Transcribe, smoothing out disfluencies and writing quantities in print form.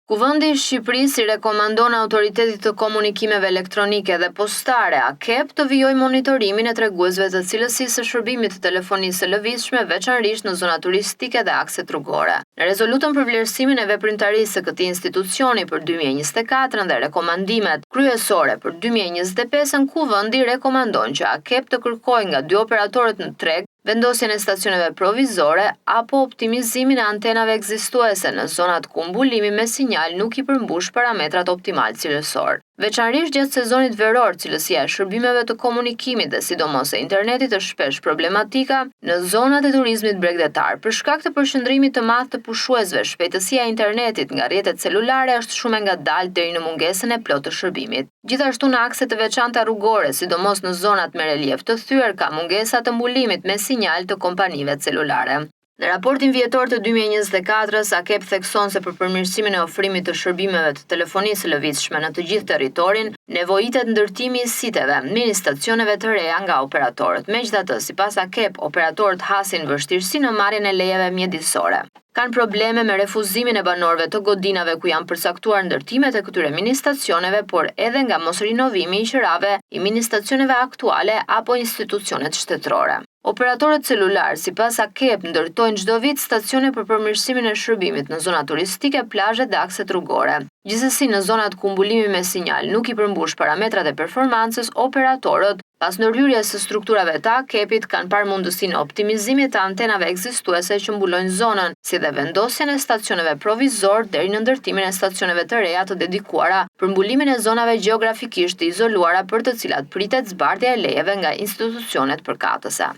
Kuvendi i Shqipërisë i rekomandon Autoritetit të Komunikimeve Elektronike dhe Postare AKEP të vijojë monitorimin e treguesve të cilësisë së shërbimit të telefonisë së lëvizshme, veçanërisht në zona turistike dhe akset rrugore. Në rezolutën për vlerësimin e veprimtarisë së këtij institucioni për 2024 dhe rekomandimet kryesore për 2025, Kuvendi rekomandon që AKEP të kërkojë nga dy operatorët në treg vendosjen e stacioneve provizore apo optimizimin e antenave ekzistuese në zonat ku mbulimi me sinjal nuk i përmbush parametrat optimal cilësor. Veçanërisht gjatë sezonit veror, cilësia e shërbimeve të komunikimit dhe sidomos e internetit është shpesh problematika në zonat e turizmit bregdetar. Për shkak të përqendrimit të madh të pushuesve, shpejtësia e internetit nga rrjetet celulare është shumë e ngadalë deri në mungesën e plotë të shërbimit. Gjithashtu në akset të veçanta rrugore, sidomos në zonat me relief të thyer, ka mungesa të mbulimit me sinjal të kompanive celulare. Në raportin vjetor të 2024, AKEP thekson se për përmirësimin e ofrimit të shërbimeve të telefonisë së lëvizshme në të gjithë territorin, nevojitet ndërtimi i siteve mini stacioneve të reja nga operatorët. Megjithatë, sipas AKEP, operatorët hasin vështirësi në marrjen e lejeve mjedisore. Kanë probleme me refuzimin e banorëve të godinave ku janë përcaktuar ndërtimet e këtyre mini stacioneve, por edhe nga mos rinovimi i qërave i mini stacioneve aktuale apo institucionet shtetërore. Operatorët celular, sipas AKEP, ndërtojnë çdo vit stacione për përmirësimin e shërbimit në zona turistike, plazhe dhe akset rrugore. Gjithsesi, në zonat ku mbulimi me sinjal nuk i përmbush parametrat e performancës, operatorët, pas ndërhyrjes së strukturave të AKEP-it, kanë parë mundësinë e optimizimit të antenave ekzistuese që mbulojnë zonën, si dhe vendosjen e stacioneve provizor deri në ndërtimin e stacioneve të reja të dedikuara për mbulimin e zonave gjeografikisht të izoluara për të cilat pritet zbardhja e lejeve nga institucionet përkatëse.